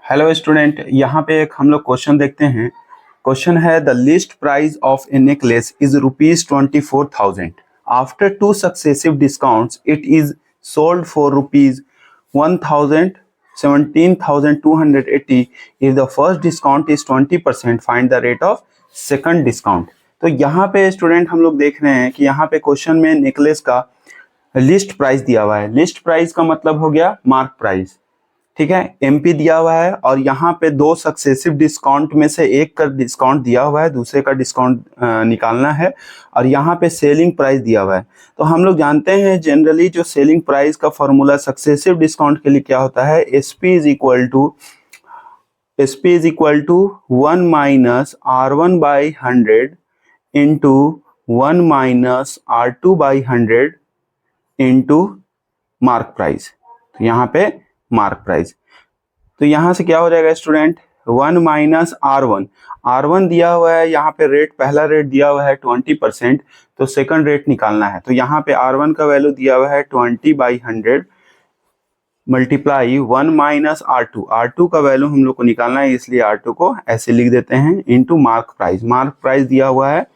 Hello student, यहाँ पे एक हम लोग क्वेश्चन देखते हैं। क्वेश्चन है the list price of A necklace is ₹24,000। After 2 successive discounts it is sold for ₹1,000 17,280। If the first discount is 20%, find the rate of second discount. तो यहाँ पे स्टूडेंट हम लोग देख रहे हैं कि यहाँ पे क्वेश्चन में नेकलेस का लिस्ट प्राइस दिया हुआ है। लिस्ट प्राइस का मतलब हो गया मार्क प्राइस, ठीक है। एमपी दिया हुआ है और यहाँ पे 2 सक्सेसिव डिस्काउंट में से एक का डिस्काउंट दिया हुआ है, दूसरे का डिस्काउंट निकालना है। और यहाँ पे सेलिंग प्राइस दिया हुआ है। तो हम लोग जानते हैं जनरली जो सेलिंग प्राइस का फॉर्मूला सक्सेसिव डिस्काउंट के लिए क्या होता है, SP is equal to 1 minus R1/100 into 1 minus R2/100 into mark price. तो यहाँ पे मार्क प्राइस, तो यहां से क्या हो जाएगा स्टूडेंट, 1 माइनस R1 दिया हुआ है। यहाँ पे रेट, पहला रेट दिया हुआ है 20%, तो सेकंड रेट निकालना है। तो यहाँ पे R1 का वैल्यू दिया हुआ है 20/100 मल्टीप्लाई 1 माइनस R2 का वैल्यू हम लोग को निकालना है, इसलिए R2 को ऐसे लिख देते हैं into mark price. Mark price दिया हुआ है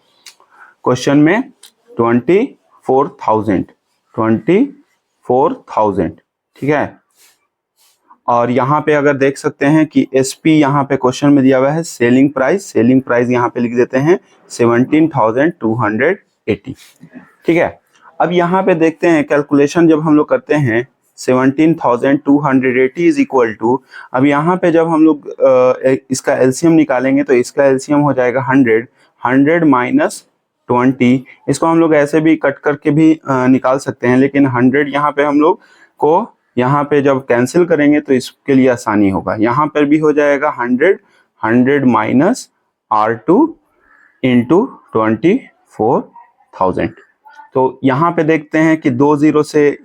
क्वेश्चन में 24,000, ठीक है। और यहाँ पे अगर देख सकते हैं कि एसपी यहाँ पे क्वेश्चन में दिया हुआ है सेलिंग प्राइस यहाँ पे लिख देते हैं 17,280, ठीक है। अब यहाँ पे देखते हैं कैलकुलेशन जब हम लोग करते हैं 17,280 इज इक्वल टू, अब यहाँ पे जब हम लोग इसका एलसीएम निकालेंगे तो इसका एलसीएम हो जाएगा 100 माइनस 20। इसको हम लोग ऐसे भी कट करके भी निकाल सकते हैं, लेकिन 100 यहाँ पे हम लोग को यहाँ पे जब कैंसिल करेंगे तो इसके लिए आसानी होगा। यहाँ पर भी हो जाएगा 100 माइनस R2 इंटू 24,000। तो यहाँ पे देखते हैं कि 2 जीरो से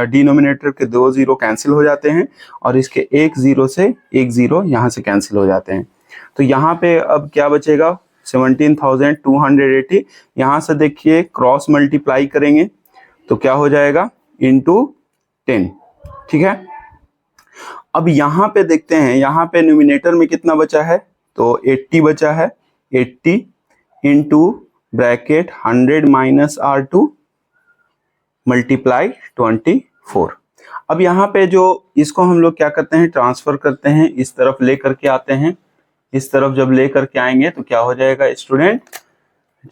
डिनोमिनेटर के 2 जीरो कैंसिल हो जाते हैं और इसके 1 जीरो से 1 जीरो यहाँ से कैंसिल हो जाते हैं। तो यहाँ पे अब क्या बचेगा, 17,280। यहाँ से देखिए क्रॉस मल्टीप्लाई करेंगे तो क्या हो जाएगा, इंटू 10, ठीक है। अब यहाँ पे देखते हैं, यहाँ पे न्यूमिनेटर में कितना बचा है, तो 80 बचा है। 80 into bracket 100 minus R2 multiply 24। अब यहाँ पे जो इसको हम लोग क्या करते हैं, ट्रांसफर करते हैं, इस तरफ ले करके आते हैं। इस तरफ जब ले करके आएंगे तो क्या हो जाएगा स्टूडेंट,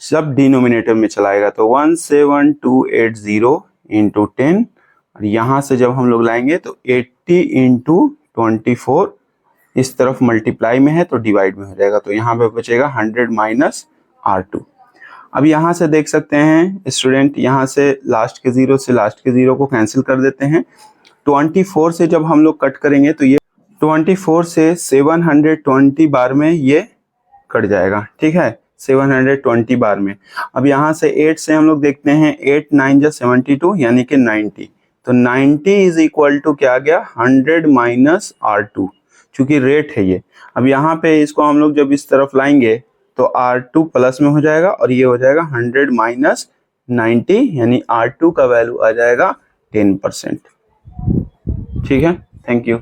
सब डिनोमिनेटर में चलाएगा। तो 17280 इंटू 10, और यहाँ से जब हम लोग लाएंगे तो 80 इंटू 24 इस तरफ मल्टीप्लाई में है तो डिवाइड में हो जाएगा। तो यहाँ पे बचेगा 100 माइनस R2। अब यहाँ से देख सकते हैं स्टूडेंट, यहाँ से लास्ट के जीरो से लास्ट के जीरो को कैंसिल कर देते हैं। 24 से जब हम लोग कट करेंगे तो ये 24 से 720 बार में ये कट जाएगा, ठीक है, 720 बार में। अब यहाँ से 8 से हम लोग देखते हैं, 8 9 जा 72 यानी कि 90। तो 90 इज इक्वल टू क्या आ गया, 100 माइनस R2, चूंकि रेट है ये। अब यहाँ पे इसको हम लोग जब इस तरफ लाएंगे तो R2 प्लस में हो जाएगा और ये हो जाएगा 100 माइनस 90, यानी R2 का वैल्यू आ जाएगा 10%, ठीक है। Thank you.